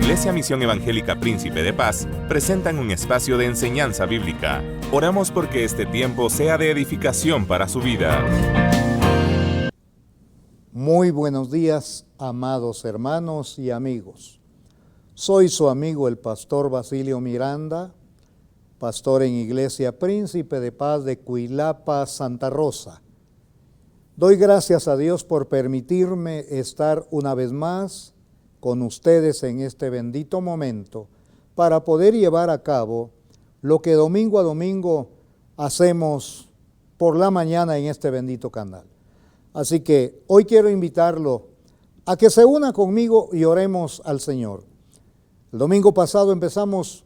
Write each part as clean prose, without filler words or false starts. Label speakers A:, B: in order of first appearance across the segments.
A: Iglesia Misión Evangélica Príncipe de Paz presentan un espacio de enseñanza bíblica. Oramos porque este tiempo sea de edificación para su vida.
B: Muy buenos días, amados hermanos y amigos. Soy su amigo el pastor Basilio Miranda, pastor en Iglesia Príncipe de Paz de Cuilapa, Santa Rosa. Doy gracias a Dios por permitirme estar una vez más con ustedes en este bendito momento para poder llevar a cabo lo que domingo a domingo hacemos por la mañana en este bendito canal. Así que hoy quiero invitarlo a que se una conmigo y oremos al Señor. El domingo pasado empezamos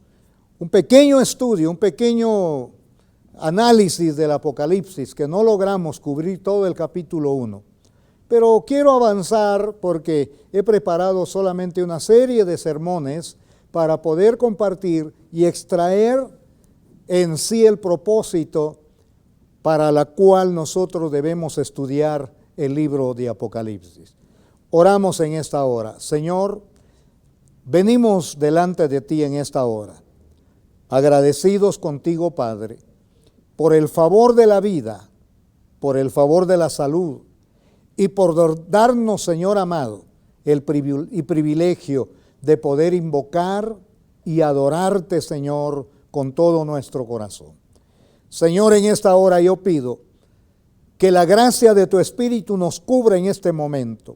B: un pequeño estudio, un pequeño análisis del Apocalipsis, que no logramos cubrir todo el capítulo 1. Pero quiero avanzar porque he preparado solamente una serie de sermones para poder compartir y extraer en sí el propósito para la cual nosotros debemos estudiar el libro de Apocalipsis. Oramos en esta hora. Señor, venimos delante de ti en esta hora, agradecidos contigo, Padre, por el favor de la vida, por el favor de la salud y por darnos, Señor amado, el privilegio de poder invocar y adorarte, Señor, con todo nuestro corazón. Señor, en esta hora yo pido que la gracia de tu Espíritu nos cubra en este momento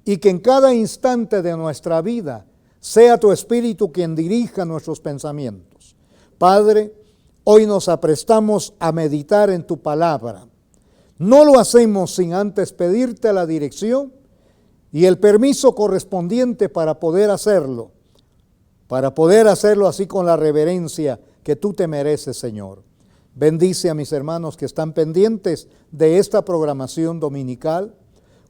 B: y que en cada instante de nuestra vida sea tu Espíritu quien dirija nuestros pensamientos. Padre, hoy nos aprestamos a meditar en tu palabra. No lo hacemos sin antes pedirte la dirección y el permiso correspondiente para poder hacerlo así con la reverencia que tú te mereces, Señor. Bendice a mis hermanos que están pendientes de esta programación dominical,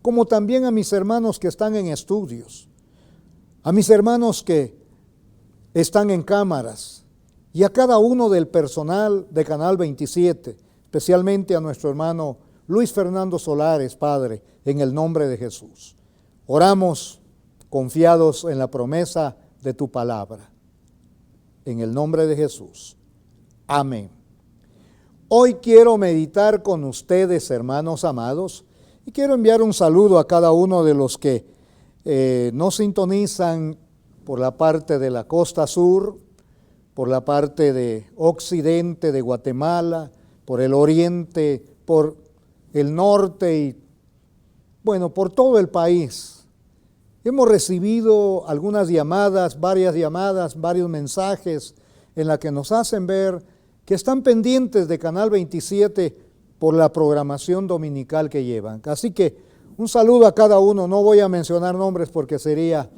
B: como también a mis hermanos que están en estudios, a mis hermanos que están en cámaras y a cada uno del personal de Canal 27, especialmente a nuestro hermano Luis Fernando Solares, Padre, en el nombre de Jesús. Oramos confiados en la promesa de tu palabra. En el nombre de Jesús. Amén. Hoy quiero meditar con ustedes, hermanos amados, y quiero enviar un saludo a cada uno de los que nos sintonizan por la parte de la costa sur, por la parte de occidente de Guatemala, por el oriente, por el norte y, bueno, por todo el país. Hemos recibido algunas llamadas, varios mensajes en la que nos hacen ver que están pendientes de Canal 27 por la programación dominical que llevan. Así que un saludo a cada uno. No voy a mencionar nombres porque sería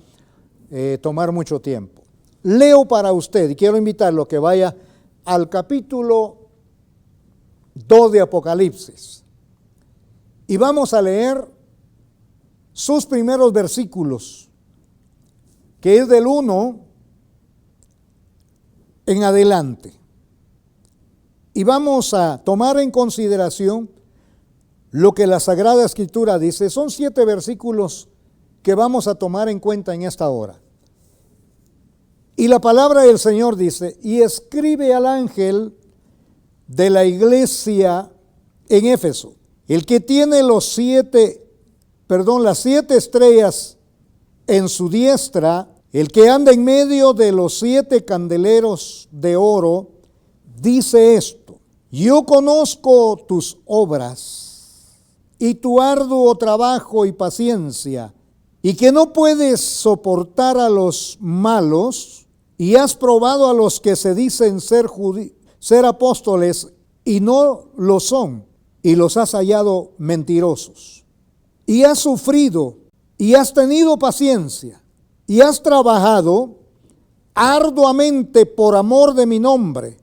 B: tomar mucho tiempo. Leo para usted y quiero invitarlo a que vaya al capítulo 2 de Apocalipsis. Y vamos a leer sus primeros versículos, que es del 1 en adelante. Y vamos a tomar en consideración lo que la Sagrada Escritura dice. Son 7 versículos que vamos a tomar en cuenta en esta hora. Y la palabra del Señor dice: y escribe al ángel de la iglesia en Éfeso, el que tiene las 7 estrellas en su diestra, el que anda en medio de los 7 candeleros de oro, dice esto: yo conozco tus obras y tu arduo trabajo y paciencia, y que no puedes soportar a los malos, y has probado a los que se dicen ser apóstoles y no lo son, y los has hallado mentirosos. Y has sufrido, y has tenido paciencia, y has trabajado arduamente por amor de mi nombre,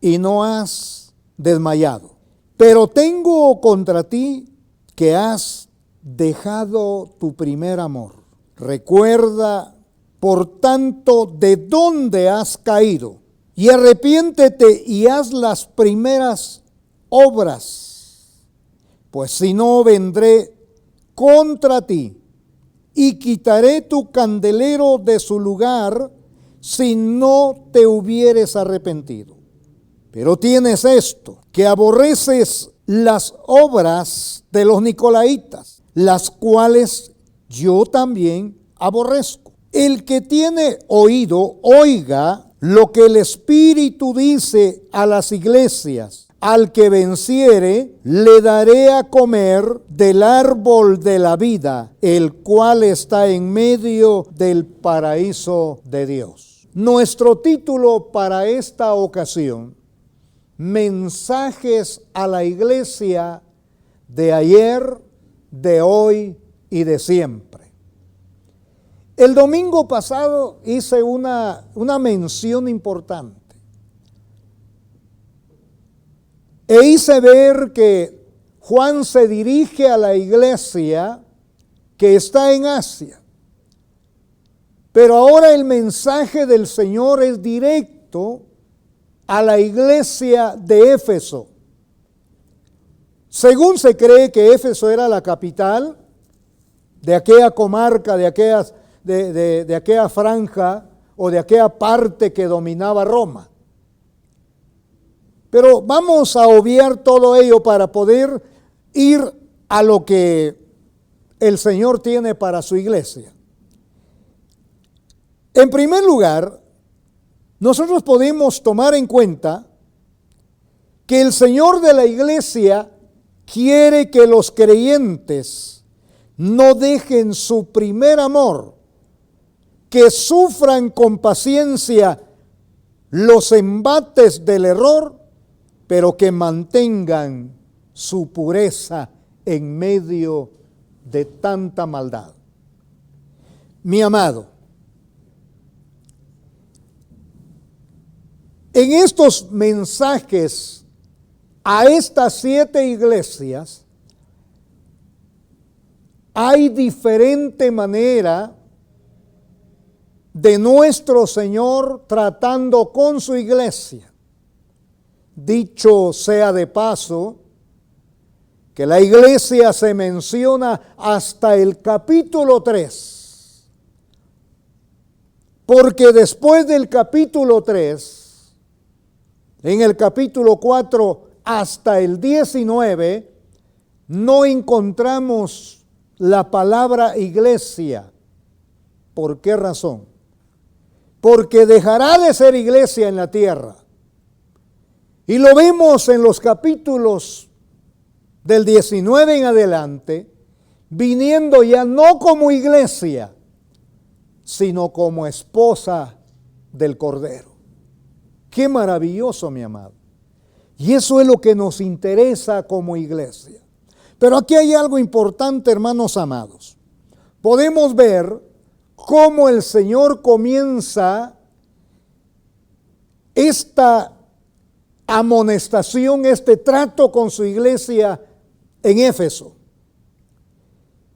B: y no has desmayado. Pero tengo contra ti que has dejado tu primer amor. Recuerda, por tanto, de dónde has caído, y arrepiéntete y haz las primeras obras, pues si no, vendré contra ti y quitaré tu candelero de su lugar si no te hubieres arrepentido. Pero tienes esto, que aborreces las obras de los nicolaítas, las cuales yo también aborrezco. El que tiene oído, oiga lo que el Espíritu dice a las iglesias. Al que venciere, le daré a comer del árbol de la vida, el cual está en medio del paraíso de Dios. Nuestro título para esta ocasión: mensajes a la iglesia de ayer, de hoy y de siempre. El domingo pasado hice una mención importante. E hice ver que Juan se dirige a la iglesia que está en Asia. Pero ahora el mensaje del Señor es directo a la iglesia de Éfeso. Según se cree que Éfeso era la capital de aquella comarca, de aquella franja o de aquella parte que dominaba Roma. Pero vamos a obviar todo ello para poder ir a lo que el Señor tiene para su iglesia. En primer lugar, nosotros podemos tomar en cuenta que el Señor de la iglesia quiere que los creyentes no dejen su primer amor, que sufran con paciencia los embates del error, pero que mantengan su pureza en medio de tanta maldad. Mi amado, en estos mensajes a estas 7 iglesias hay diferente manera de nuestro Señor tratando con su iglesia. Dicho sea de paso, que la iglesia se menciona hasta el capítulo 3. Porque después del capítulo 3, en el capítulo 4 hasta el 19, no encontramos la palabra iglesia. ¿Por qué razón? Porque dejará de ser iglesia en la tierra. Y lo vemos en los capítulos del 19 en adelante, viniendo ya no como iglesia, sino como esposa del Cordero. Qué maravilloso, mi amado. Y eso es lo que nos interesa como iglesia. Pero aquí hay algo importante, hermanos amados. Podemos ver cómo el Señor comienza esta amonestación, este trato con su iglesia en Éfeso.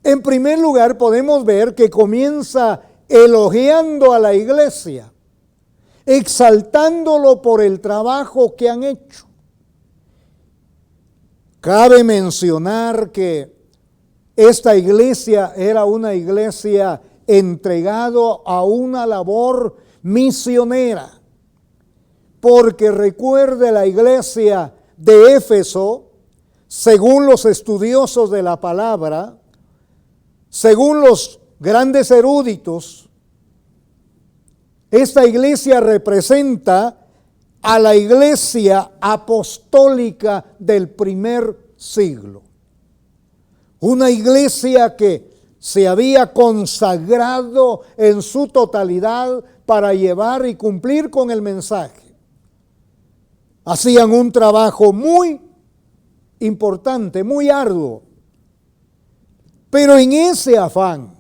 B: En primer lugar, podemos ver que comienza elogiando a la iglesia, exaltándolo por el trabajo que han hecho. Cabe mencionar que esta iglesia era una iglesia entregada a una labor misionera. Porque recuerde, la iglesia de Éfeso, según los estudiosos de la palabra, según los grandes eruditos, esta iglesia representa a la iglesia apostólica del primer siglo. Una iglesia que se había consagrado en su totalidad para llevar y cumplir con el mensaje. Hacían un trabajo muy importante, muy arduo. Pero en ese afán,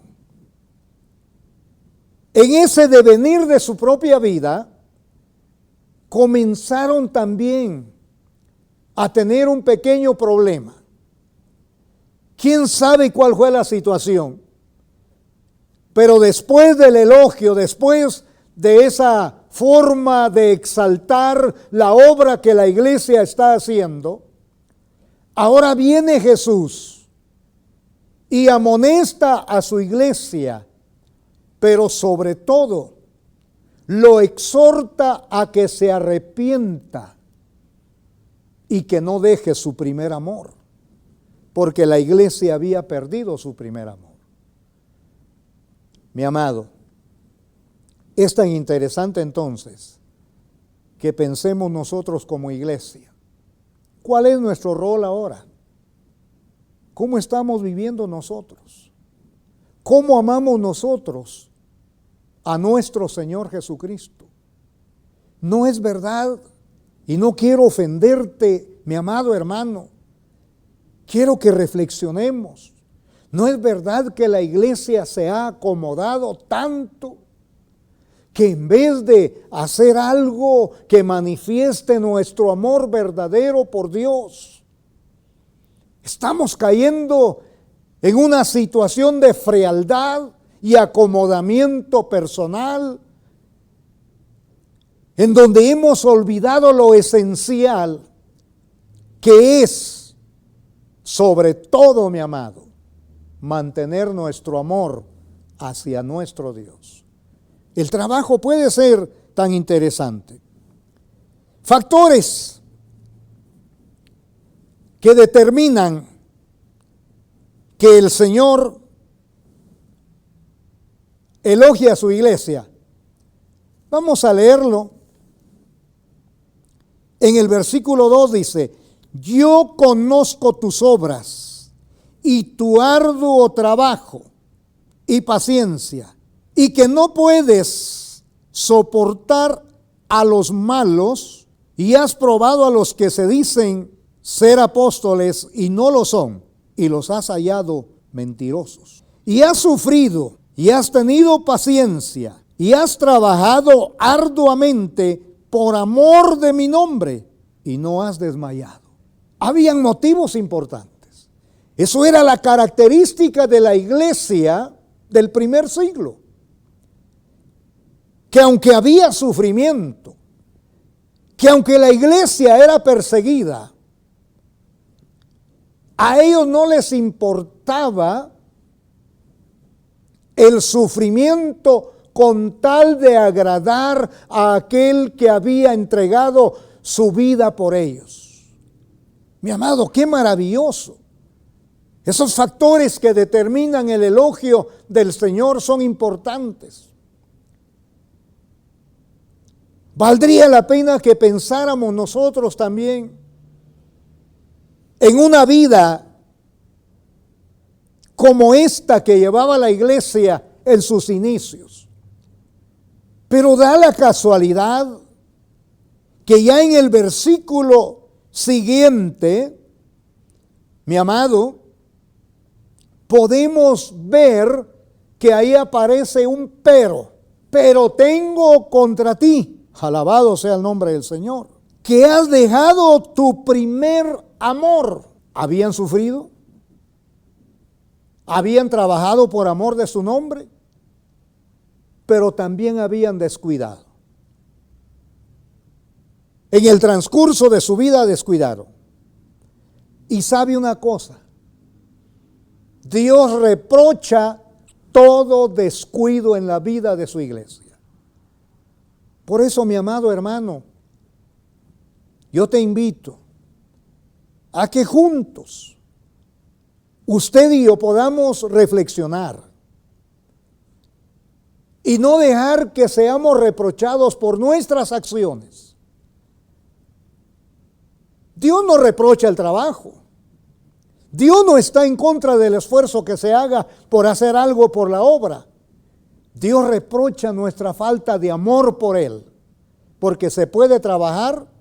B: en ese devenir de su propia vida, comenzaron también a tener un pequeño problema. ¿Quién sabe cuál fue la situación? Pero después del elogio, después de esa forma de exaltar la obra que la iglesia está haciendo, ahora viene Jesús y amonesta a su iglesia, pero sobre todo lo exhorta a que se arrepienta y que no deje su primer amor, porque la iglesia había perdido su primer amor. Mi amado, es tan interesante entonces que pensemos nosotros como iglesia. ¿Cuál es nuestro rol ahora? ¿Cómo estamos viviendo nosotros? ¿Cómo amamos nosotros a nuestro Señor Jesucristo? No es verdad, y no quiero ofenderte, mi amado hermano. Quiero que reflexionemos. No es verdad que la iglesia se ha acomodado tanto que en vez de hacer algo que manifieste nuestro amor verdadero por Dios, estamos cayendo en una situación de frialdad y acomodamiento personal, en donde hemos olvidado lo esencial, que es, sobre todo, mi amado, mantener nuestro amor hacia nuestro Dios. El trabajo puede ser tan interesante. Factores que determinan que el Señor elogia a su iglesia. Vamos a leerlo. En el versículo 2 dice: yo conozco tus obras y tu arduo trabajo y paciencia, y que no puedes soportar a los malos, y has probado a los que se dicen ser apóstoles y no lo son, y los has hallado mentirosos. Y has sufrido, y has tenido paciencia, y has trabajado arduamente por amor de mi nombre, y no has desmayado. Habían motivos importantes. Eso era la característica de la iglesia del primer siglo. Que aunque había sufrimiento, que aunque la iglesia era perseguida, a ellos no les importaba el sufrimiento con tal de agradar a aquel que había entregado su vida por ellos. Mi amado, qué maravilloso. Esos factores que determinan el elogio del Señor son importantes. Valdría la pena que pensáramos nosotros también en una vida como esta que llevaba la iglesia en sus inicios. Pero da la casualidad que ya en el versículo siguiente, mi amado, podemos ver que ahí aparece un pero tengo contra ti, alabado sea el nombre del Señor, que has dejado tu primer amor. ¿Habían sufrido? ¿Habían trabajado por amor de su nombre? Pero también habían descuidado. En el transcurso de su vida descuidaron. Y sabe una cosa, Dios reprocha todo descuido en la vida de su iglesia. Por eso, mi amado hermano, yo te invito a que juntos, usted y yo, podamos reflexionar y no dejar que seamos reprochados por nuestras acciones. Dios no reprocha el trabajo. Dios no está en contra del esfuerzo que se haga por hacer algo por la obra. Dios reprocha nuestra falta de amor por Él, porque se puede trabajar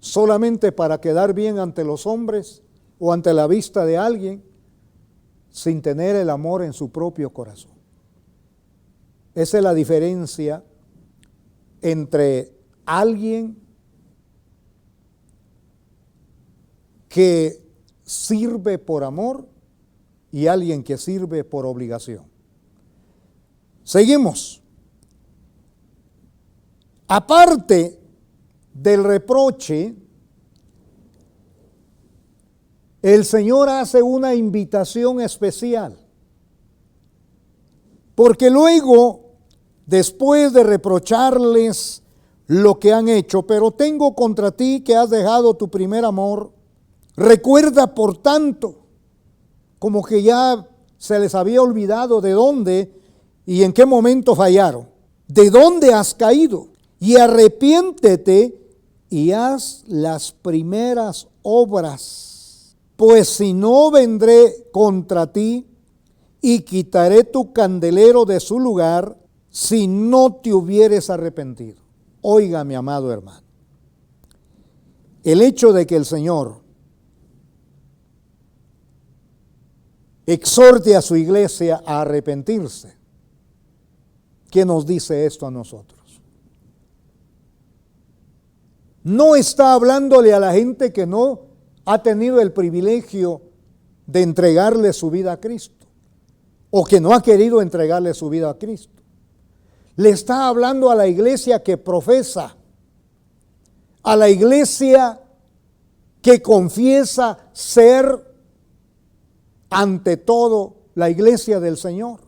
B: solamente para quedar bien ante los hombres o ante la vista de alguien, sin tener el amor en su propio corazón. Esa es la diferencia entre alguien que sirve por amor y alguien que sirve por obligación. Seguimos. Aparte del reproche, el Señor hace una invitación especial, porque luego después de reprocharles lo que han hecho, pero tengo contra ti que has dejado tu primer amor. Recuerda, por tanto, como que ya se les había olvidado de dónde y en qué momento fallaron, de dónde has caído, y arrepiéntete y haz las primeras obras, pues si no vendré contra ti y quitaré tu candelero de su lugar si no te hubieres arrepentido. Oiga, mi amado hermano, el hecho de que el Señor exhorte a su iglesia a arrepentirse, ¿qué nos dice esto a nosotros? No está hablándole a la gente que no ha tenido el privilegio de entregarle su vida a Cristo, o que no ha querido entregarle su vida a Cristo. Le está hablando a la iglesia que profesa, a la iglesia que confiesa ser ante todo la iglesia del Señor.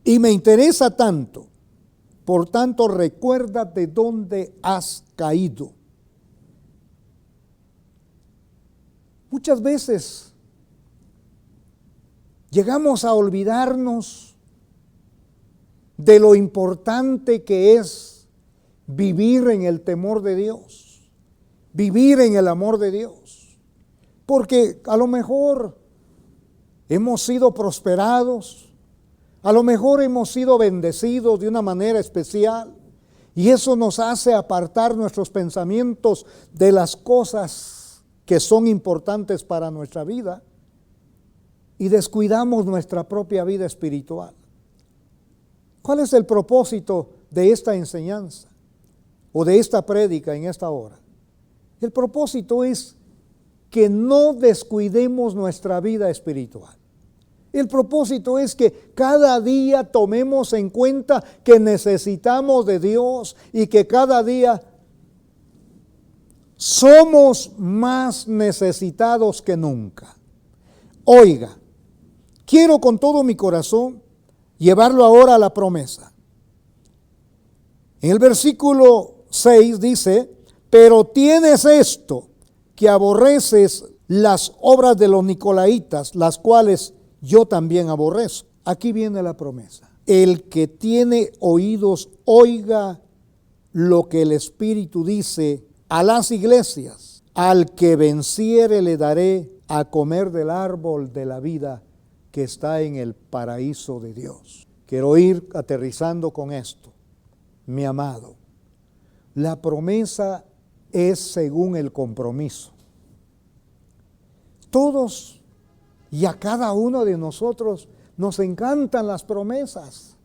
B: Y me interesa tanto, por tanto recuerda de dónde has caído. Muchas veces llegamos a olvidarnos de lo importante que es vivir en el temor de Dios, vivir en el amor de Dios, porque a lo mejor hemos sido prosperados, a lo mejor hemos sido bendecidos de una manera especial, y eso nos hace apartar nuestros pensamientos de las cosas que son importantes para nuestra vida, y descuidamos nuestra propia vida espiritual. ¿Cuál es el propósito de esta enseñanza o de esta prédica en esta hora? El propósito es que no descuidemos nuestra vida espiritual. El propósito es que cada día tomemos en cuenta que necesitamos de Dios y que cada día somos más necesitados que nunca. Oiga, quiero con todo mi corazón llevarlo ahora a la promesa. En el versículo 6 dice: pero tienes esto, que aborreces las obras de los nicolaítas, las cuales yo también aborrezco. Aquí viene la promesa. El que tiene oídos, oiga lo que el Espíritu dice a las iglesias. Al que venciere le daré a comer del árbol de la vida que está en el paraíso de Dios. Quiero ir aterrizando con esto, mi amado. La promesa es según el compromiso. Todos y a cada uno de nosotros nos encantan las promesas.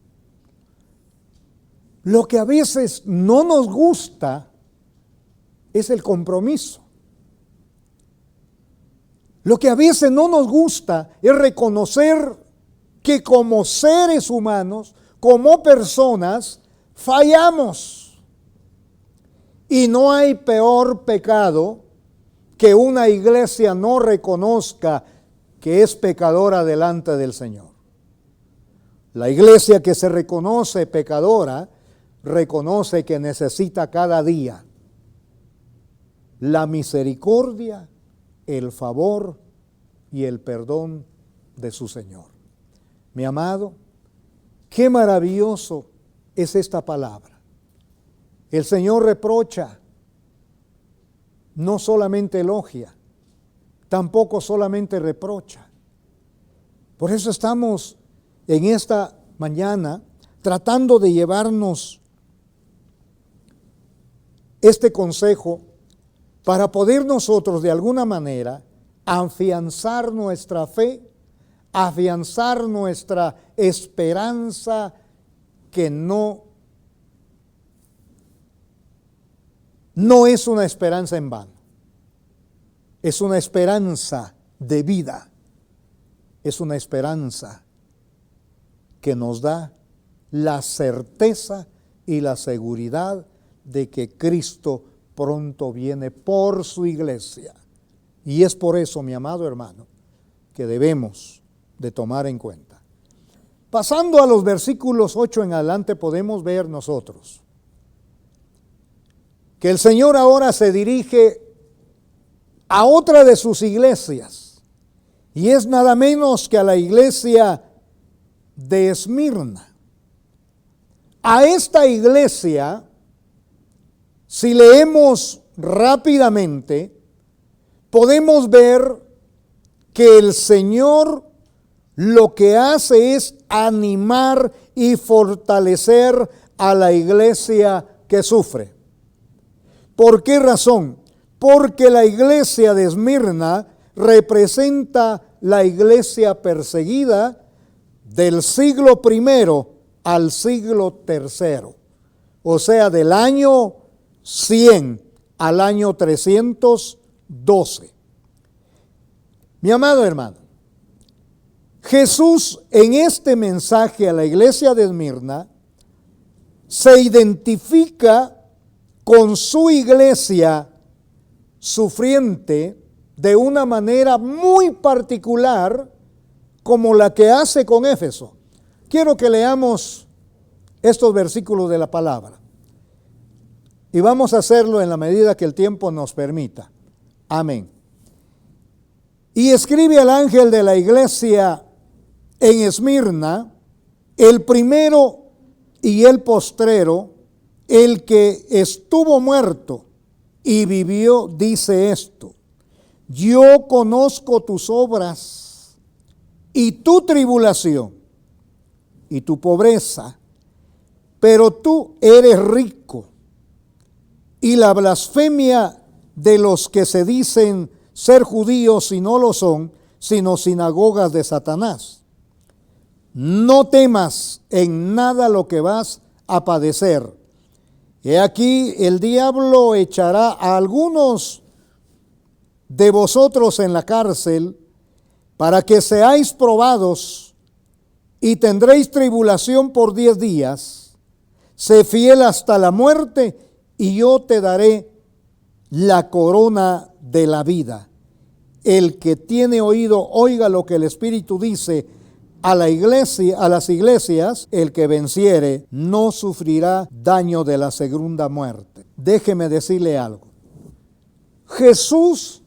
B: Lo que a veces no nos gusta es el compromiso. Lo que a veces no nos gusta es reconocer que como seres humanos, como personas, fallamos. Y no hay peor pecado que una iglesia no reconozca que es pecadora delante del Señor. La iglesia que se reconoce pecadora, reconoce que necesita cada día la misericordia, el favor y el perdón de su Señor. Mi amado, qué maravilloso es esta palabra. El Señor reprocha, no solamente elogia, tampoco solamente reprocha. Por eso estamos en esta mañana tratando de llevarnos este consejo para poder nosotros de alguna manera afianzar nuestra fe, afianzar nuestra esperanza, que no es una esperanza en vano, es una esperanza de vida, es una esperanza que nos da la certeza y la seguridad de que Cristo pronto viene por su iglesia. Y es por eso, mi amado hermano, que debemos de tomar en cuenta. Pasando a los versículos 8 en adelante podemos ver nosotros que el Señor ahora se dirige a otra de sus iglesias, y es nada menos que a la iglesia de Esmirna. A esta iglesia, si leemos rápidamente, podemos ver que el Señor lo que hace es animar y fortalecer a la iglesia que sufre. ¿Por qué razón? Porque la iglesia de Esmirna representa la iglesia perseguida del siglo I al siglo III, o sea, del año 100 al año 312. Mi amado hermano, Jesús en este mensaje a la iglesia de Esmirna se identifica con su iglesia sufriente de una manera muy particular, como la que hace con Éfeso. Quiero que leamos estos versículos de la palabra, y vamos a hacerlo en la medida que el tiempo nos permita. Amén. Y escribe al ángel de la iglesia en Esmirna, el primero y el postrero, el que estuvo muerto y vivió, dice esto: yo conozco tus obras y tu tribulación y tu pobreza, pero tú eres rico, y la blasfemia de los que se dicen ser judíos y no lo son, sino sinagogas de Satanás. No temas en nada lo que vas a padecer. He aquí, el diablo echará a algunos de vosotros en la cárcel para que seáis probados, y tendréis tribulación por 10 días. Sé fiel hasta la muerte, y yo te daré la corona de la vida. El que tiene oído, oiga lo que el Espíritu dice a la iglesia, a las iglesias. El que venciere no sufrirá daño de la segunda muerte. Déjeme decirle algo. Jesús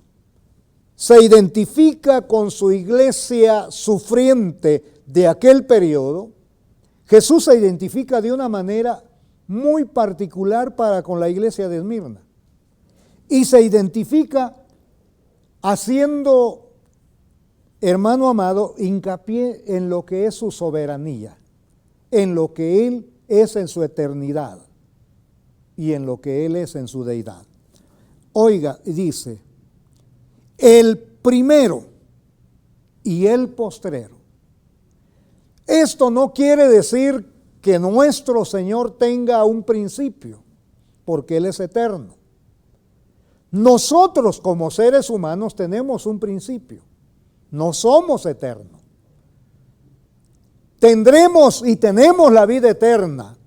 B: se identifica con su iglesia sufriente de aquel periodo. Jesús se identifica de una manera muy particular para con la iglesia de Esmirna, y se identifica haciendo, hermano amado, hincapié en lo que es su soberanía, en lo que Él es en su eternidad y en lo que Él es en su deidad. Oiga, dice, el primero y el postrero. Esto no quiere decir que nuestro Señor tenga un principio, porque Él es eterno. Nosotros como seres humanos tenemos un principio. No somos eternos. Tendremos y tenemos la vida eterna,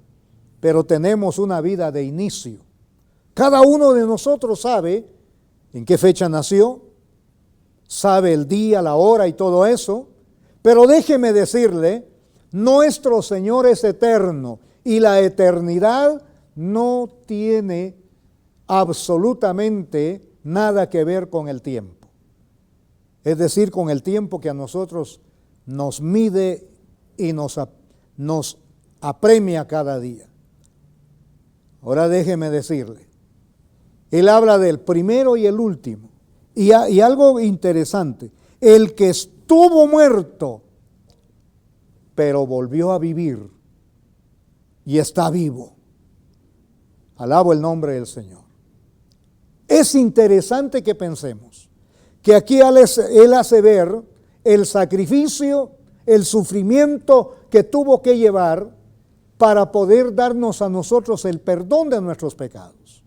B: pero tenemos una vida de inicio. Cada uno de nosotros sabe en qué fecha nació, sabe el día, la hora y todo eso, pero déjeme decirle, nuestro Señor es eterno, y la eternidad no tiene absolutamente nada que ver con el tiempo. Es decir, con el tiempo que a nosotros nos mide y nos apremia cada día. Ahora déjeme decirle, Él habla del primero y el último. Y algo interesante, el que estuvo muerto, pero volvió a vivir y está vivo. Alabo el nombre del Señor. Es interesante que pensemos que aquí Él hace ver el sacrificio, el sufrimiento que tuvo que llevar para poder darnos a nosotros el perdón de nuestros pecados.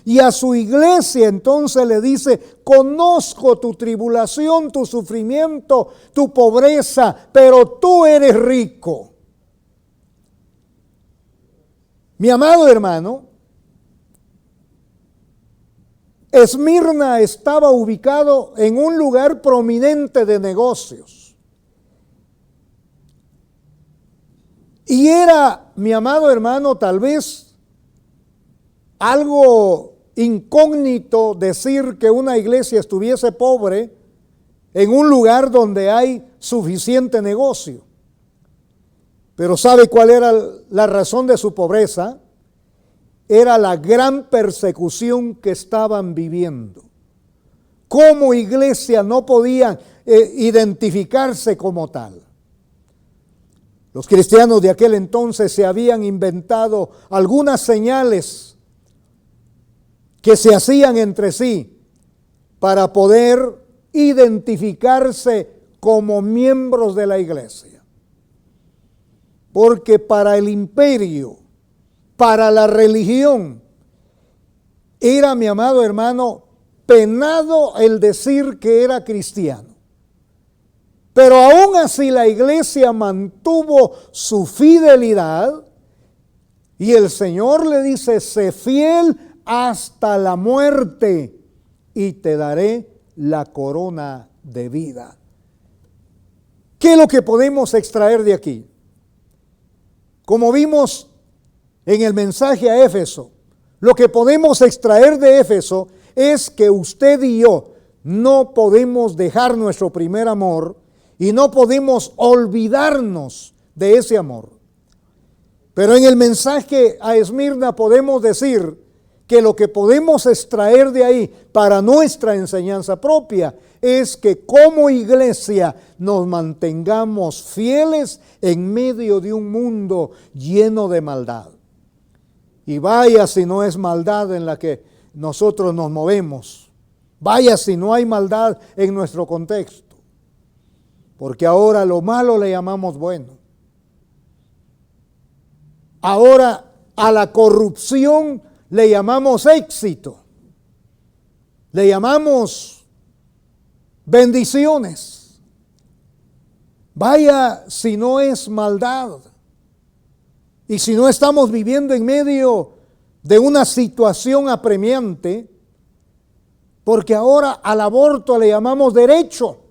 B: Y a su iglesia entonces le dice, conozco tu tribulación, tu sufrimiento, tu pobreza, pero tú eres rico. Mi amado hermano, Esmirna estaba ubicado en un lugar prominente de negocios. Y era, mi amado hermano, tal vez algo incógnito decir que una iglesia estuviese pobre en un lugar donde hay suficiente negocio. Pero ¿sabe cuál era la razón de su pobreza? Era la gran persecución que estaban viviendo. Como iglesia no podían identificarse como tal. Los cristianos de aquel entonces se habían inventado algunas señales que se hacían entre sí para poder identificarse como miembros de la iglesia. Porque para el imperio, para la religión, era, mi amado hermano, penado el decir que era cristiano. Pero aún así la iglesia mantuvo su fidelidad y el Señor le dice: sé fiel hasta la muerte y te daré la corona de vida. ¿Qué es lo que podemos extraer de aquí? Como vimos en el mensaje a Éfeso, lo que podemos extraer de Éfeso es que usted y yo no podemos dejar nuestro primer amor y no podemos olvidarnos de ese amor. Pero en el mensaje a Esmirna podemos decir que lo que podemos extraer de ahí para nuestra enseñanza propia es que como iglesia nos mantengamos fieles en medio de un mundo lleno de maldad. Y vaya si no es maldad en la que nosotros nos movemos. Vaya si no hay maldad en nuestro contexto. Porque ahora lo malo le llamamos bueno. Ahora a la corrupción le llamamos éxito. Le llamamos bendiciones. Vaya si no es maldad. Y si no estamos viviendo en medio de una situación apremiante, porque ahora al aborto le llamamos derecho.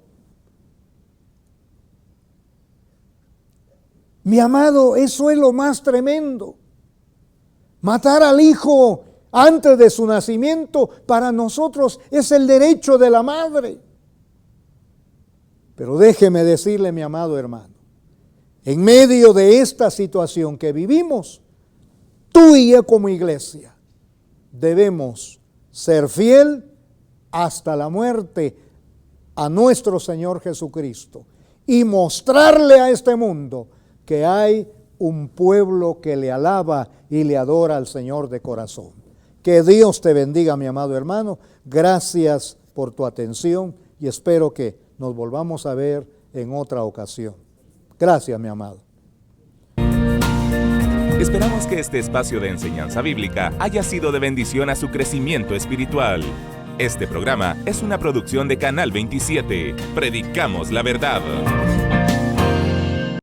B: Mi amado, eso es lo más tremendo. Matar al hijo antes de su nacimiento para nosotros es el derecho de la madre. Pero déjeme decirle, mi amado hermano, en medio de esta situación que vivimos, tú y yo como iglesia debemos ser fiel hasta la muerte a nuestro Señor Jesucristo y mostrarle a este mundo que hay un pueblo que le alaba y le adora al Señor de corazón. Que Dios te bendiga, mi amado hermano. Gracias por tu atención y espero que nos volvamos a ver en otra ocasión. Gracias, mi amado.
A: Esperamos que este espacio de enseñanza bíblica haya sido de bendición a su crecimiento espiritual. Este programa es una producción de Canal 27. Predicamos la verdad.